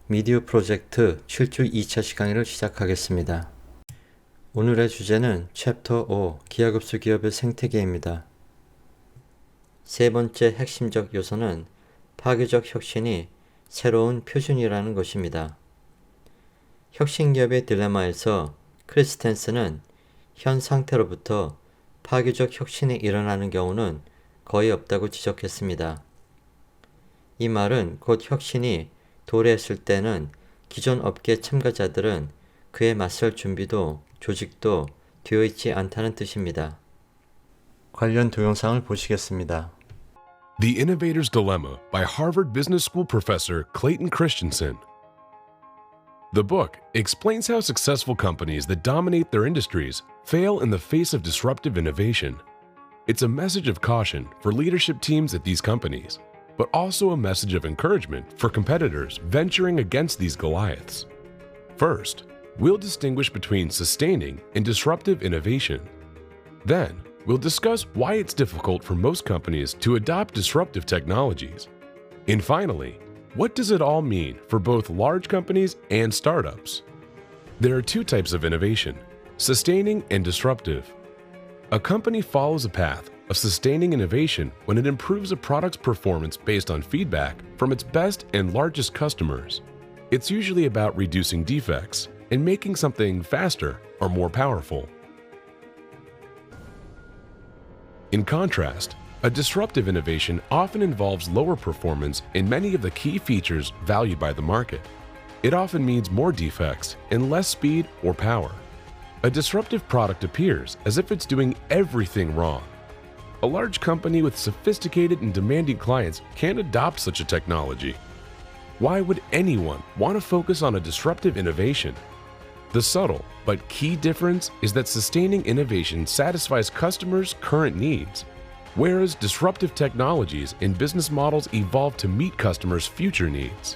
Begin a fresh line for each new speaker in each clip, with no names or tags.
미디어 프로젝트 7주 2차 강의를 시작하겠습니다. 오늘의 주제는 챕터 5 기하급수 기업의 생태계입니다. 세 번째 핵심적 요소는 파괴적 혁신이 새로운 표준이라는 것입니다. 혁신기업의 딜레마에서 크리스텐스는 현 상태로부터 파괴적 혁신이 일어나는 경우는 거의 없다고 지적했습니다. 이 말은 곧 혁신이 도래했을 때는 기존 업계 참가자들은 그에 맞설 준비도 조직도 되어 있지 않다는 뜻입니다. 관련 동영상을 보시겠습니다.
The Innovator's Dilemma by Harvard Business School professor Clayton Christensen. The book explains how successful companies that dominate their industries fail in the face of disruptive innovation. It's a message of caution for leadership teams at these companies, but also a message of encouragement for competitors venturing against these Goliaths. First, we'll distinguish between sustaining and disruptive innovation. Then, we'll discuss why it's difficult for most companies to adopt disruptive technologies. And finally, what does it all mean for both large companies and startups? There are two types of innovation, sustaining and disruptive. A company follows a path of sustaining innovation when it improves a product's performance based on feedback from its best and largest customers. It's usually about reducing defects and making something faster or more powerful. In contrast, a disruptive innovation often involves lower performance in many of the key features valued by the market. It often means more defects and less speed or power. A disruptive product appears as if it's doing everything wrong. A large company with sophisticated and demanding clients can't adopt such a technology. Why would anyone want to focus on a disruptive innovation? The subtle but key difference is that sustaining innovation satisfies customers' current needs, whereas disruptive technologies and business models evolve to meet customers' future needs.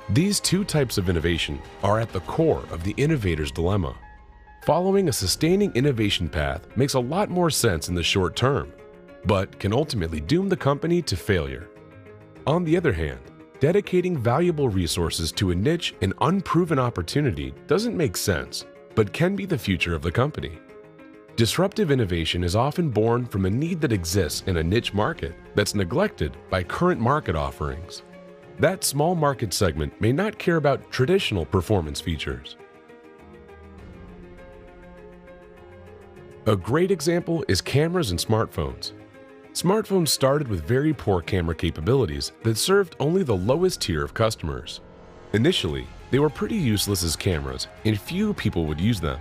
These two types of innovation are at the core of the innovator's dilemma. Following a sustaining innovation path makes a lot more sense in the short term, but can ultimately doom the company to failure. On the other hand, dedicating valuable resources to a niche and unproven opportunity doesn't make sense, but can be the future of the company. Disruptive innovation is often born from a need that exists in a niche market that's neglected by current market offerings. That small market segment may not care about traditional performance features. A great example is cameras and smartphones. Smartphones started with very poor camera capabilities that served only the lowest tier of customers. Initially, they were pretty useless as cameras and few people would use them.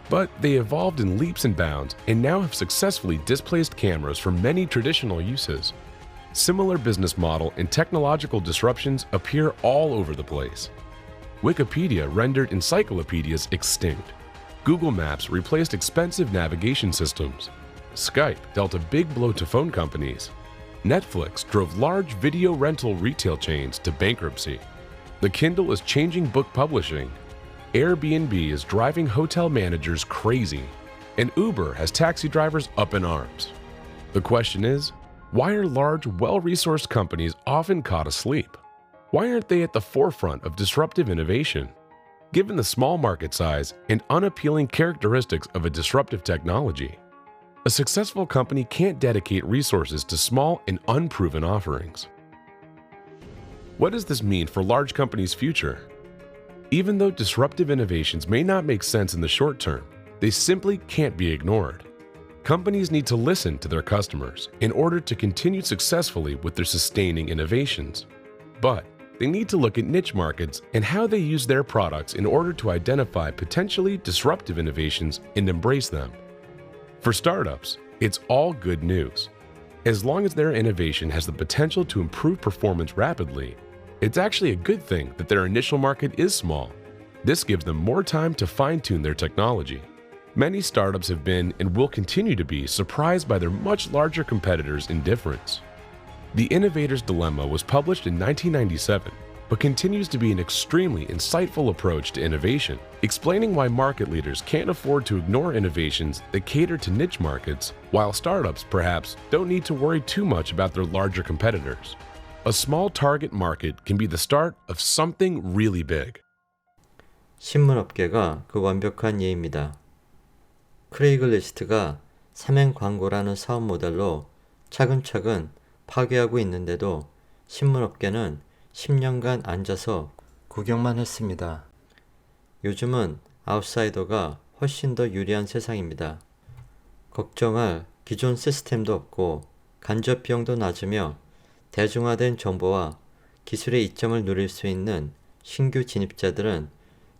But they evolved in leaps and bounds and now have successfully displaced cameras from many traditional uses. Similar business model and technological disruptions appear all over the place. Wikipedia rendered encyclopedias extinct. Google Maps replaced expensive navigation systems. Skype dealt a big blow to phone companies. Netflix drove large video rental retail chains to bankruptcy. The Kindle is changing book publishing. Airbnb is driving hotel managers crazy. And Uber has taxi drivers up in arms. The question is, why are large, well-resourced companies often caught asleep? Why aren't they at the forefront of disruptive innovation? Given the small market size and unappealing characteristics of a disruptive technology, a successful company can't dedicate resources to small and unproven offerings. What does this mean for large companies' future? Even though disruptive innovations may not make sense in the short term, they simply can't be ignored. Companies need to listen to their customers in order to continue successfully with their sustaining innovations. But they need to look at niche markets and how they use their products in order to identify potentially disruptive innovations and embrace them. For startups, it's all good news. As long as their innovation has the potential to improve performance rapidly, it's actually a good thing that their initial market is small. This gives them more time to fine-tune their technology. Many startups have been and will continue to be surprised by their much larger competitors' indifference. The Innovator's Dilemma was published in 1997, but continues to be an extremely insightful approach to innovation, explaining why market leaders can't afford to ignore innovations that cater to niche markets, while startups perhaps don't need to worry too much about their larger competitors. A small target market can be the start of something really big.
신문업계가 그 완벽한 예입니다. 크레이글리스트가 삼행 광고라는 사업 모델로 차근차근 파괴하고 있는데도 신문업계는 10년간 앉아서 구경만 했습니다. 요즘은 아웃사이더가 훨씬 더 유리한 세상입니다. 걱정할 기존 시스템도 없고 간접 비용도 낮으며 대중화된 정보와 기술의 이점을 누릴 수 있는 신규 진입자들은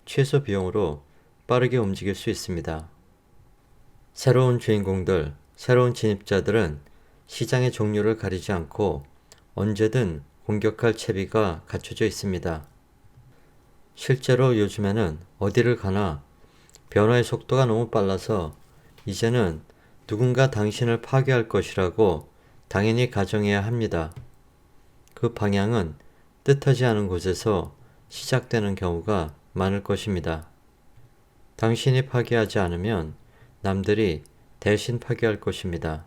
최소 비용으로 빠르게 움직일 수 있습니다. 새로운 주인공들, 새로운 진입자들은 시장의 종류를 가리지 않고 언제든 공격할 채비가 갖춰져 있습니다. 실제로 요즘에는 어디를 가나 변화의 속도가 너무 빨라서 이제는 누군가 당신을 파괴할 것이라고 당연히 가정해야 합니다. 그 방향은 뜻하지 않은 곳에서 시작되는 경우가 많을 것입니다. 당신이 파괴하지 않으면 남들이 대신 파괴할 것입니다.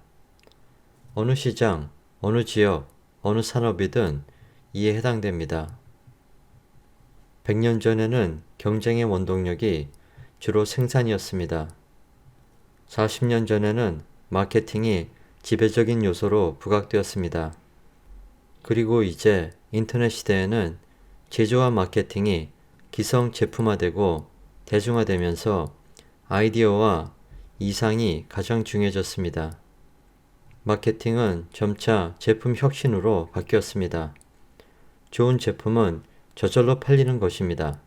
어느 시장, 어느 지역, 어느 산업이든 이에 해당됩니다. 100년 전에는 경쟁의 원동력이 주로 생산이었습니다. 40년 전에는 마케팅이 지배적인 요소로 부각되었습니다. 그리고 이제 인터넷 시대에는 제조와 마케팅이 기성 제품화되고 대중화되면서 아이디어와 이상이 가장 중요해졌습니다. 마케팅은 점차 제품 혁신으로 바뀌었습니다. 좋은 제품은 저절로 팔리는 것입니다.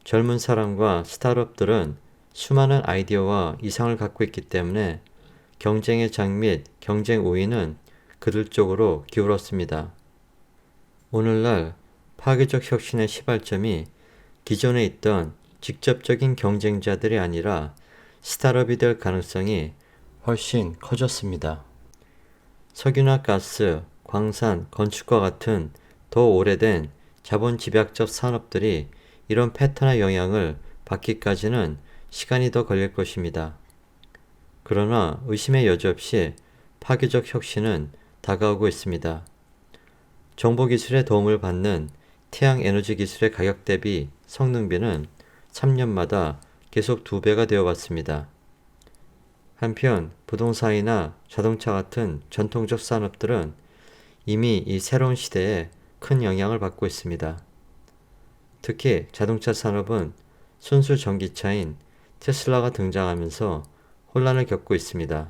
젊은 사람과 스타트업들은 수많은 아이디어와 이상을 갖고 있기 때문에 경쟁의 장 및 경쟁 우위는 그들 쪽으로 기울었습니다. 오늘날 파괴적 혁신의 시발점이 기존에 있던 직접적인 경쟁자들이 아니라 스타트업이 될 가능성이 훨씬 커졌습니다. 석유나 가스, 광산, 건축과 같은 더 오래된 자본 집약적 산업들이 이런 패턴의 영향을 받기까지는 시간이 더 걸릴 것입니다. 그러나 의심의 여지 없이 파괴적 혁신은 다가오고 있습니다. 정보기술의 도움을 받는 태양에너지 기술의 가격 대비 성능비는 3년마다 계속 2배가 되어 왔습니다. 한편 부동산이나 자동차 같은 전통적 산업들은 이미 이 새로운 시대에 큰 영향을 받고 있습니다. 특히 자동차 산업은 순수 전기차인 테슬라가 등장하면서 혼란을 겪고 있습니다.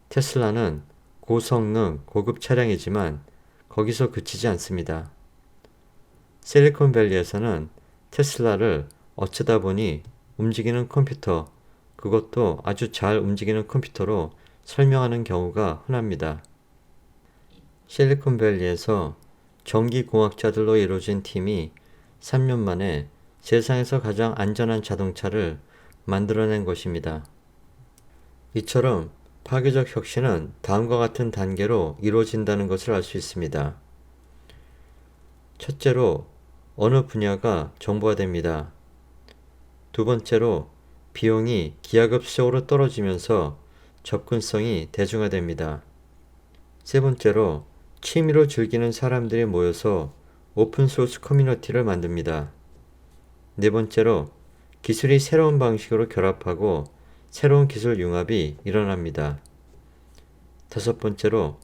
테슬라는 고성능, 고급 차량이지만 거기서 그치지 않습니다. 실리콘밸리에서는 테슬라를 어쩌다 보니 움직이는 컴퓨터, 그것도 아주 잘 움직이는 컴퓨터로 설명하는 경우가 흔합니다. 실리콘밸리에서 전기공학자들로 이루어진 팀이 3년 만에 세상에서 가장 안전한 자동차를 만들어낸 것입니다. 이처럼 파괴적 혁신은 다음과 같은 단계로 이루어진다는 것을 알 수 있습니다. 첫째로, 어느 분야가 정보화됩니다. 두 번째로, 비용이 기하급수적으로 떨어지면서 접근성이 대중화됩니다. 세 번째로, 취미로 즐기는 사람들이 모여서 오픈소스 커뮤니티를 만듭니다. 네 번째로, 기술이 새로운 방식으로 결합하고 새로운 기술 융합이 일어납니다. 다섯 번째로,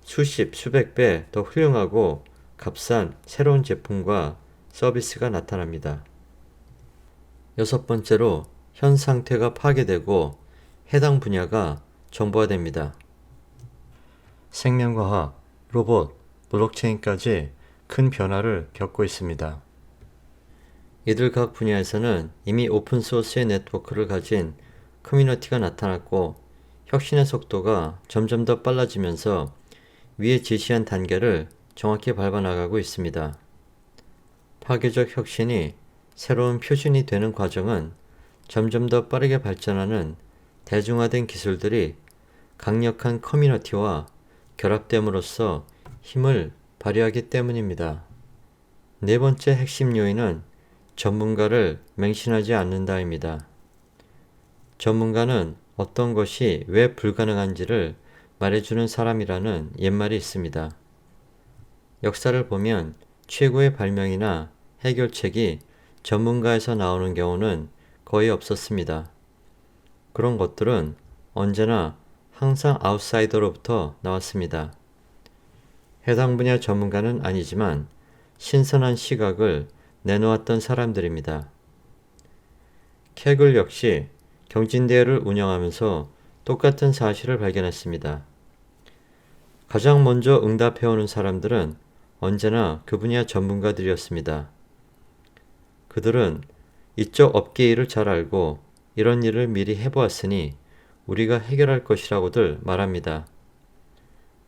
수백 배 더 훌륭하고 값싼 새로운 제품과 서비스가 나타납니다. 여섯 번째로, 현 상태가 파괴되고 해당 분야가 정보화됩니다. 생명과학, 로봇, 블록체인까지 큰 변화를 겪고 있습니다. 이들 각 분야에서는 이미 오픈소스의 네트워크를 가진 커뮤니티가 나타났고 혁신의 속도가 점점 더 빨라지면서 위에 제시한 단계를 정확히 밟아나가고 있습니다. 파괴적 혁신이 새로운 표준이 되는 과정은 점점 더 빠르게 발전하는 대중화된 기술들이 강력한 커뮤니티와 결합됨으로써 힘을 발휘하기 때문입니다. 네 번째 핵심 요인은 전문가를 맹신하지 않는다입니다. 전문가는 어떤 것이 왜 불가능한지를 말해주는 사람이라는 옛말이 있습니다. 역사를 보면 최고의 발명이나 해결책이 전문가에서 나오는 경우는 거의 없었습니다. 그런 것들은 언제나 항상 아웃사이더로부터 나왔습니다. 해당 분야 전문가는 아니지만 신선한 시각을 내놓았던 사람들입니다. 캐글 역시 경진대회를 운영하면서 똑같은 사실을 발견했습니다. 가장 먼저 응답해오는 사람들은 언제나 그 분야 전문가들이었습니다. 그들은 이쪽 업계 일을 잘 알고 이런 일을 미리 해보았으니 우리가 해결할 것이라고들 말합니다.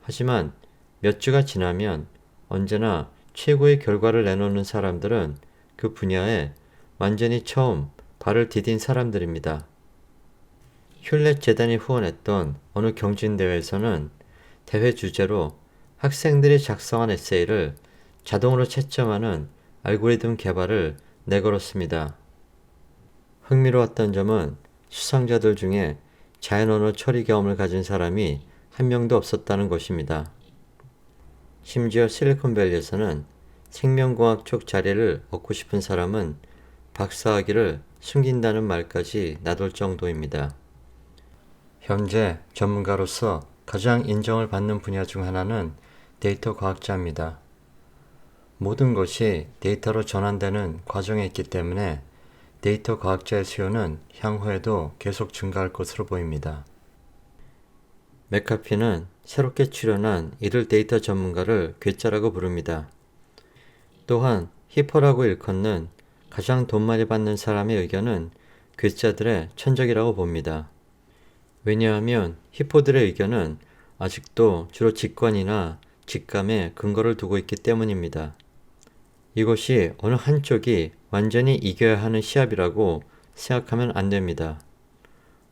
하지만 몇 주가 지나면 언제나 최고의 결과를 내놓는 사람들은 그 분야에 완전히 처음 발을 디딘 사람들입니다. 휴렛 재단이 후원했던 어느 경진대회에서는 대회 주제로 학생들이 작성한 에세이를 자동으로 채점하는 알고리즘 개발을 내걸었습니다. 흥미로웠던 점은 수상자들 중에 자연 언어 처리 경험을 가진 사람이 한 명도 없었다는 것입니다. 심지어 실리콘밸리에서는 생명공학 쪽 자리를 얻고 싶은 사람은 박사학위를 숨긴다는 말까지 나돌 정도입니다. 현재 전문가로서 가장 인정을 받는 분야 중 하나는 데이터 과학자입니다. 모든 것이 데이터로 전환되는 과정에 있기 때문에 데이터 과학자의 수요는 향후에도 계속 증가할 것으로 보입니다. 맥카피는 새롭게 출연한 이들 데이터 전문가를 괴짜라고 부릅니다. 또한 히퍼라고 일컫는 가장 돈 많이 받는 사람의 의견은 괴짜들의 천적이라고 봅니다. 왜냐하면 히포들의 의견은 아직도 주로 직관이나 직감에 근거를 두고 있기 때문입니다. 이것이 어느 한쪽이 완전히 이겨야 하는 시합이라고 생각하면 안 됩니다.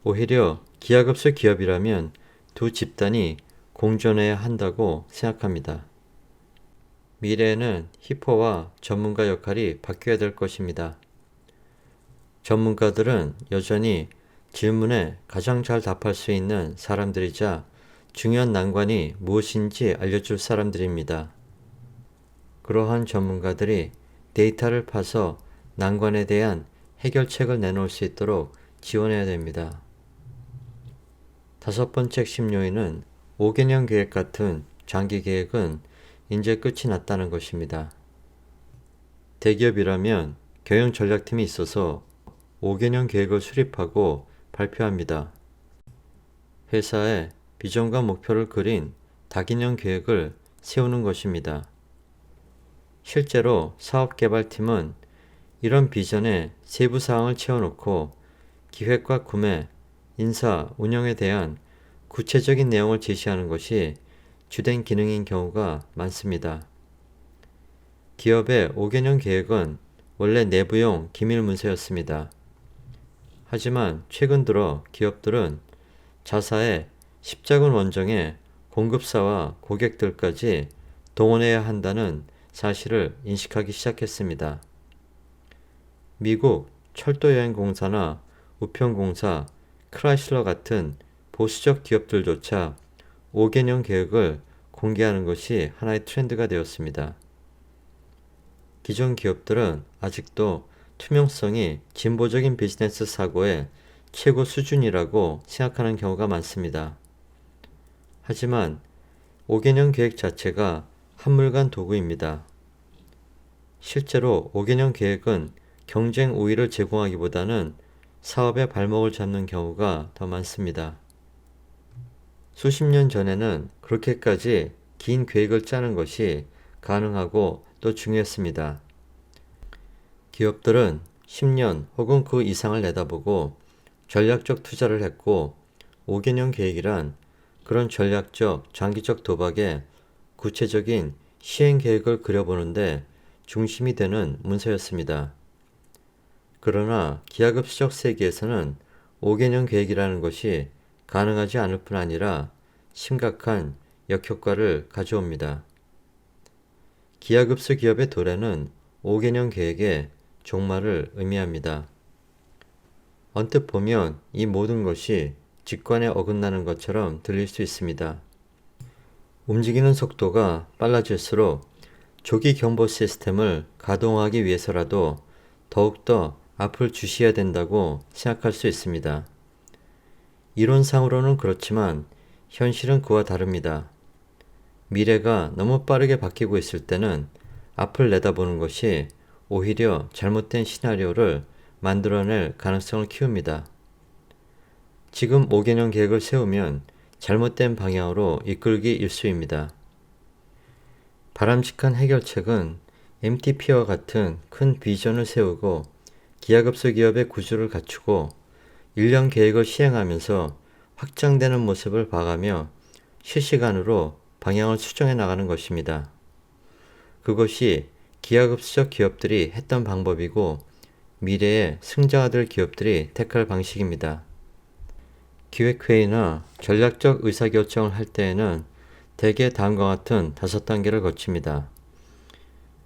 오히려 기하급수 기업이라면 두 집단이 공존해야 한다고 생각합니다. 미래에는 히포와 전문가 역할이 바뀌어야 될 것입니다. 전문가들은 여전히 질문에 가장 잘 답할 수 있는 사람들이자 중요한 난관이 무엇인지 알려줄 사람들입니다. 그러한 전문가들이 데이터를 파서 난관에 대한 해결책을 내놓을 수 있도록 지원해야 됩니다. 다섯 번째 핵심 요인은 5개년 계획 같은 장기 계획은 이제 끝이 났다는 것입니다. 대기업이라면 경영 전략팀이 있어서 5개년 계획을 수립하고 발표합니다. 회사의 비전과 목표를 그린 다기년 계획을 세우는 것입니다. 실제로 사업개발팀은 이런 비전에 세부 사항을 채워놓고 기획과 구매, 인사, 운영에 대한 구체적인 내용을 제시하는 것이 주된 기능인 경우가 많습니다. 기업의 5개년 계획은 원래 내부용 기밀 문서였습니다. 하지만 최근 들어 기업들은 자사의 십자군 원정에 공급사와 고객들까지 동원해야 한다는 사실을 인식하기 시작했습니다. 미국 철도여행공사나 우편공사, 크라이슬러 같은 보수적 기업들조차 5개년 계획을 공개하는 것이 하나의 트렌드가 되었습니다. 기존 기업들은 아직도 투명성이 진보적인 비즈니스 사고의 최고 수준이라고 생각하는 경우가 많습니다. 하지만 5개년 계획 자체가 한물간 도구입니다. 실제로 5개년 계획은 경쟁 우위를 제공하기보다는 사업의 발목을 잡는 경우가 더 많습니다. 수십 년 전에는 그렇게까지 긴 계획을 짜는 것이 가능하고 또 중요했습니다. 기업들은 10년 혹은 그 이상을 내다보고 전략적 투자를 했고 5개년 계획이란 그런 전략적 장기적 도박에 구체적인 시행 계획을 그려보는데 중심이 되는 문서였습니다. 그러나 기하급수적 세계에서는 5개년 계획이라는 것이 가능하지 않을 뿐 아니라 심각한 역효과를 가져옵니다. 기하급수 기업의 도래는 5개년 계획의 종말을 의미합니다. 언뜻 보면 이 모든 것이 직관에 어긋나는 것처럼 들릴 수 있습니다. 움직이는 속도가 빨라질수록 조기 경보 시스템을 가동하기 위해서라도 더욱더 앞을 주시해야 된다고 생각할 수 있습니다. 이론상으로는 그렇지만 현실은 그와 다릅니다. 미래가 너무 빠르게 바뀌고 있을 때는 앞을 내다보는 것이 오히려 잘못된 시나리오를 만들어낼 가능성을 키웁니다. 지금 5개년 계획을 세우면 잘못된 방향으로 이끌기 일쑤입니다. 바람직한 해결책은 MTP와 같은 큰 비전을 세우고 기하급수 기업의 구조를 갖추고 1년 계획을 시행하면서 확장되는 모습을 봐가며 실시간으로 방향을 수정해 나가는 것입니다. 그것이 기하급수적 기업들이 했던 방법이고 미래의 승자가 될 기업들이 택할 방식입니다. 기획회의나 전략적 의사결정을 할 때에는 대개 다음과 같은 5단계를 거칩니다.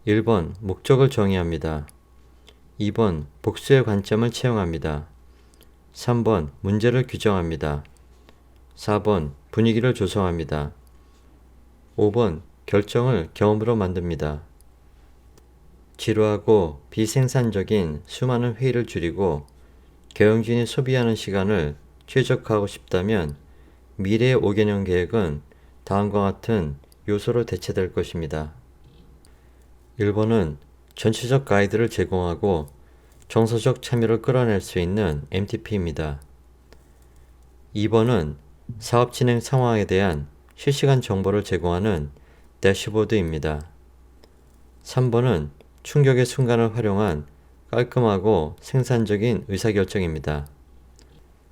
1번, 목적을 정의합니다. 2번, 복수의 관점을 채용합니다. 3번, 문제를 규정합니다. 4번, 분위기를 조성합니다. 5번, 결정을 경험으로 만듭니다. 지루하고 비생산적인 수많은 회의를 줄이고 경영진이 소비하는 시간을 최적화하고 싶다면 미래의 5개년 계획은 다음과 같은 요소로 대체될 것입니다. 1번은 전체적 가이드를 제공하고 정서적 참여를 끌어낼 수 있는 MTP입니다. 2번은 사업 진행 상황에 대한 실시간 정보를 제공하는 대시보드입니다. 3번은 충격의 순간을 활용한 깔끔하고 생산적인 의사결정입니다.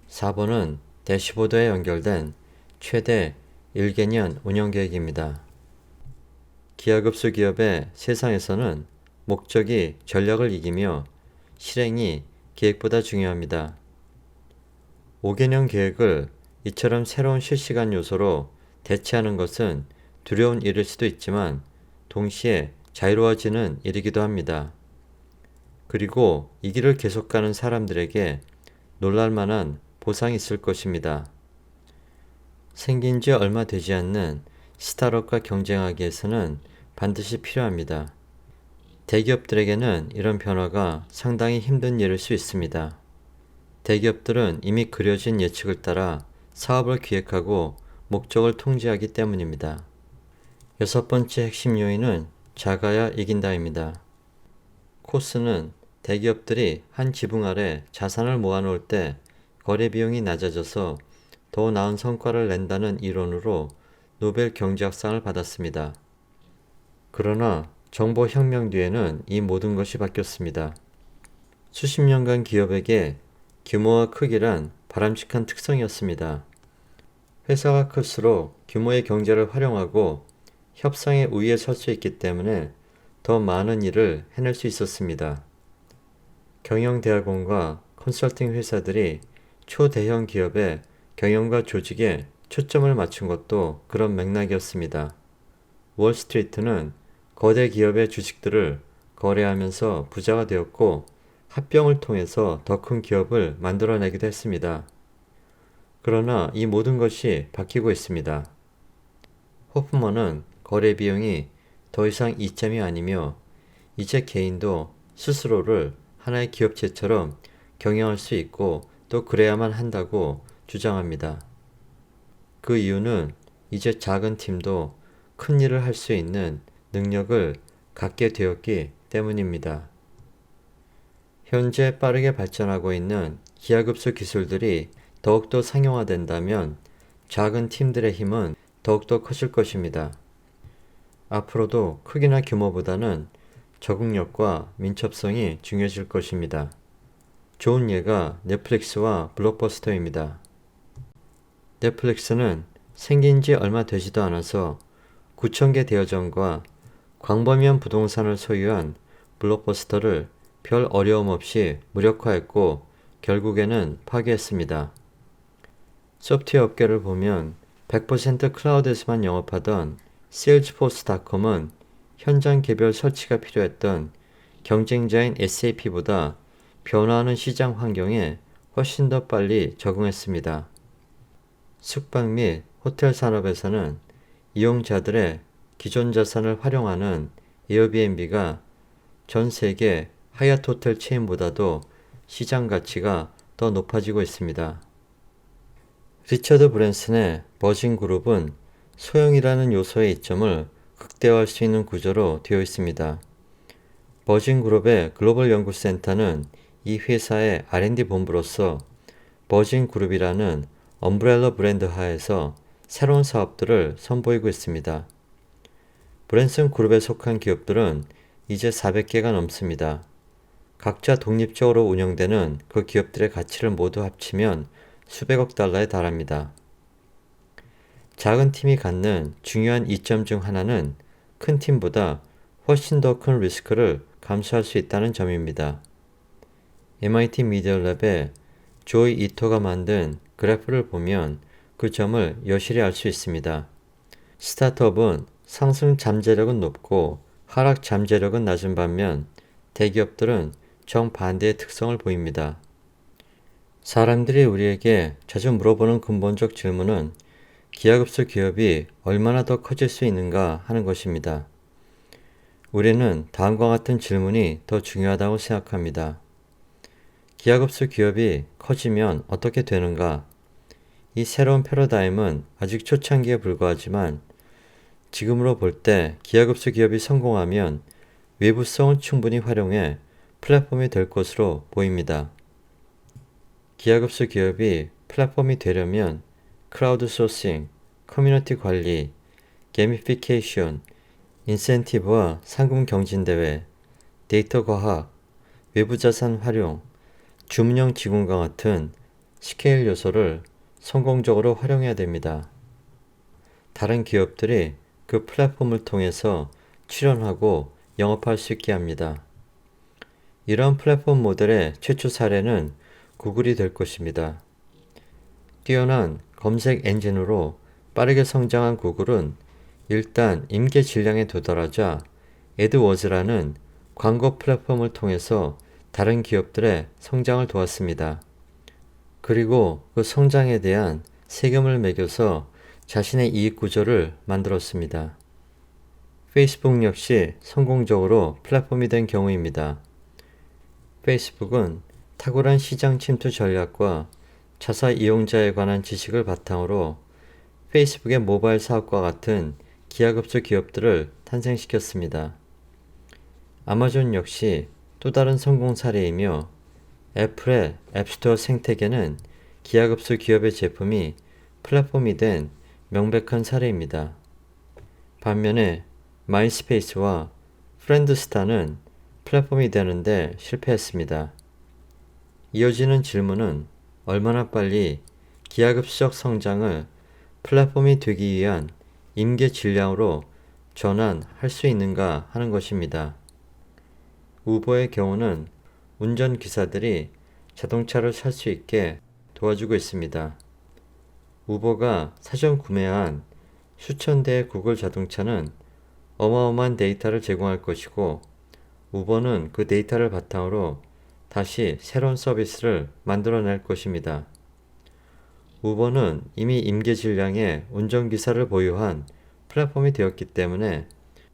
4번은 대시보드에 연결된 최대 1개년 운영계획입니다. 기하급수 기업의 세상에서는 목적이 전략을 이기며 실행이 계획보다 중요합니다. 5개년 계획을 이처럼 새로운 실시간 요소로 대체하는 것은 두려운 일일 수도 있지만 동시에 자유로워지는 일이기도 합니다. 그리고 이 길을 계속 가는 사람들에게 놀랄만한 보상이 있을 것입니다. 생긴 지 얼마 되지 않는 스타트업과 경쟁하기 위해서는 반드시 필요합니다. 대기업들에게는 이런 변화가 상당히 힘든 일일 수 있습니다. 대기업들은 이미 그려진 예측을 따라 사업을 기획하고 목적을 통제하기 때문입니다. 6번째 핵심 요인은 작아야 이긴다입니다. 코스는 대기업들이 한 지붕 아래 자산을 모아놓을 때 거래 비용이 낮아져서 더 나은 성과를 낸다는 이론으로 노벨 경제학상을 받았습니다. 그러나 정보혁명 뒤에는 이 모든 것이 바뀌었습니다. 수십 년간 기업에게 규모와 크기란 바람직한 특성이었습니다. 회사가 클수록 규모의 경제를 활용하고 협상의 우위에 설 수 있기 때문에 더 많은 일을 해낼 수 있었습니다. 경영대학원과 컨설팅 회사들이 초대형 기업의 경영과 조직에 초점을 맞춘 것도 그런 맥락이었습니다. 월스트리트는 거대 기업의 주식들을 거래하면서 부자가 되었고 합병을 통해서 더 큰 기업을 만들어내기도 했습니다. 그러나 이 모든 것이 바뀌고 있습니다. 호프먼은 거래 비용이 더 이상 이점이 아니며 이제 개인도 스스로를 하나의 기업체처럼 경영할 수 있고 또 그래야만 한다고 주장합니다. 그 이유는 이제 작은 팀도 큰 일을 할 수 있는 능력을 갖게 되었기 때문입니다. 현재 빠르게 발전하고 있는 기하급수 기술들이 더욱더 상용화된다면 작은 팀들의 힘은 더욱더 커질 것입니다. 앞으로도 크기나 규모보다는 적응력과 민첩성이 중요해질 것입니다. 좋은 예가 넷플릭스와 블록버스터입니다. 넷플릭스는 생긴 지 얼마 되지도 않아서 9,000개 대여점과 광범위한 부동산을 소유한 블록버스터를 별 어려움 없이 무력화했고 결국에는 파괴했습니다. 소프트웨어 업계를 보면 100% 클라우드에서만 영업하던 세일즈포스닷컴은 현장 개별 설치가 필요했던 경쟁자인 SAP보다 변화하는 시장 환경에 훨씬 더 빨리 적응했습니다. 숙박 및 호텔 산업에서는 이용자들의 기존 자산을 활용하는 에어비앤비가 전 세계 하얏트 호텔 체인보다도 시장 가치가 더 높아지고 있습니다. 리처드 브랜슨의 버진 그룹은 소형이라는 요소의 이점을 극대화할 수 있는 구조로 되어 있습니다. 버진 그룹의 글로벌 연구센터는 이 회사의 R&D 본부로서 버진 그룹이라는 엄브렐러 브랜드 하에서 새로운 사업들을 선보이고 있습니다. 브랜슨 그룹에 속한 기업들은 이제 400개가 넘습니다. 각자 독립적으로 운영되는 그 기업들의 가치를 모두 합치면 수백억 달러에 달합니다. 작은 팀이 갖는 중요한 이점 중 하나는 큰 팀보다 훨씬 더 큰 리스크를 감수할 수 있다는 점입니다. MIT 미디어랩의 조이 이토가 만든 그래프를 보면 그 점을 여실히 알 수 있습니다. 스타트업은 상승 잠재력은 높고 하락 잠재력은 낮은 반면 대기업들은 정반대의 특성을 보입니다. 사람들이 우리에게 자주 물어보는 근본적 질문은 기하급수 기업이 얼마나 더 커질 수 있는가 하는 것입니다. 우리는 다음과 같은 질문이 더 중요하다고 생각합니다. 기하급수 기업이 커지면 어떻게 되는가? 이 새로운 패러다임은 아직 초창기에 불과하지만 지금으로 볼 때 기하급수 기업이 성공하면 외부성을 충분히 활용해 플랫폼이 될 것으로 보입니다. 기하급수 기업이 플랫폼이 되려면 크라우드 소싱, 커뮤니티 관리, 게미피케이션, 인센티브와 상금 경진대회, 데이터 과학, 외부 자산 활용, 주문형 지공과 같은 스케일 요소를 성공적으로 활용해야 됩니다. 다른 기업들이 그 플랫폼을 통해서 출연하고 영업할 수 있게 합니다. 이런 플랫폼 모델의 최초 사례는 구글이 될 것입니다. 뛰어난 검색 엔진으로 빠르게 성장한 구글은 일단 임계 질량에 도달하자 애드워즈라는 광고 플랫폼을 통해서 다른 기업들의 성장을 도왔습니다. 그리고 그 성장에 대한 세금을 매겨서 자신의 이익 구조를 만들었습니다. 페이스북 역시 성공적으로 플랫폼이 된 경우입니다. 페이스북은 탁월한 시장 침투 전략과 자사 이용자에 관한 지식을 바탕으로 페이스북의 모바일 사업과 같은 기하급수 기업들을 탄생시켰습니다. 아마존 역시 또 다른 성공 사례이며 애플의 앱스토어 생태계는 기하급수 기업의 제품이 플랫폼이 된 명백한 사례입니다. 반면에 마이스페이스와 프렌드스타는 플랫폼이 되는데 실패했습니다. 이어지는 질문은 얼마나 빨리 기하급수적 성장을 플랫폼이 되기 위한 임계 질량으로 전환할 수 있는가 하는 것입니다. 우버의 경우는 운전기사들이 자동차를 살 수 있게 도와주고 있습니다. 우버가 사전 구매한 수천 대의 구글 자동차는 어마어마한 데이터를 제공할 것이고 우버는 그 데이터를 바탕으로 다시 새로운 서비스를 만들어낼 것입니다. 우버는 이미 임계 질량의 운전기사를 보유한 플랫폼이 되었기 때문에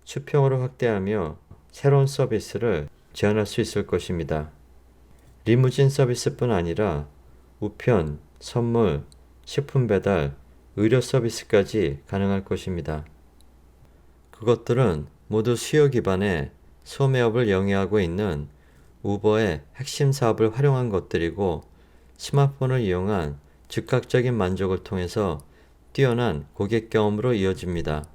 수평으로 확대하며 새로운 서비스를 제안할 수 있을 것입니다. 리무진 서비스뿐 아니라 우편, 선물, 식품 배달, 의료 서비스까지 가능할 것입니다. 그것들은 모두 수요 기반의 소매업을 영위하고 있는 우버의 핵심 사업을 활용한 것들이고 스마트폰을 이용한 즉각적인 만족을 통해서 뛰어난 고객 경험으로 이어집니다.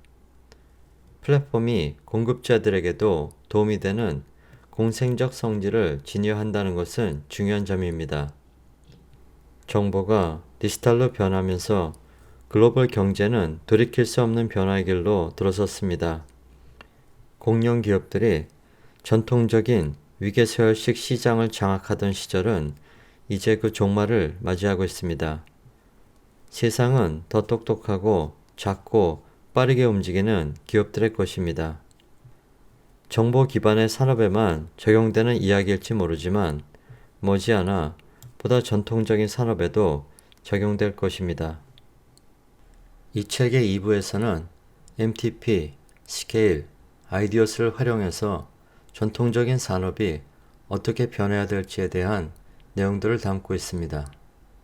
플랫폼이 공급자들에게도 도움이 되는 공생적 성질을 진여한다는 것은 중요한 점입니다. 정보가 디지털로 변하면서 글로벌 경제는 돌이킬 수 없는 변화의 길로 들어섰습니다. 공룡 기업들이 전통적인 위계서열식 시장을 장악하던 시절은 이제 그 종말을 맞이하고 있습니다. 세상은 더 똑똑하고 작고 빠르게 움직이는 기업들의 것입니다. 정보 기반의 산업에만 적용되는 이야기일지 모르지만 머지않아 보다 전통적인 산업에도 적용될 것입니다. 이 책의 2부에서는 MTP, 스케일, 아이디어스를 활용해서 전통적인 산업이 어떻게 변해야 될지에 대한 내용들을 담고 있습니다.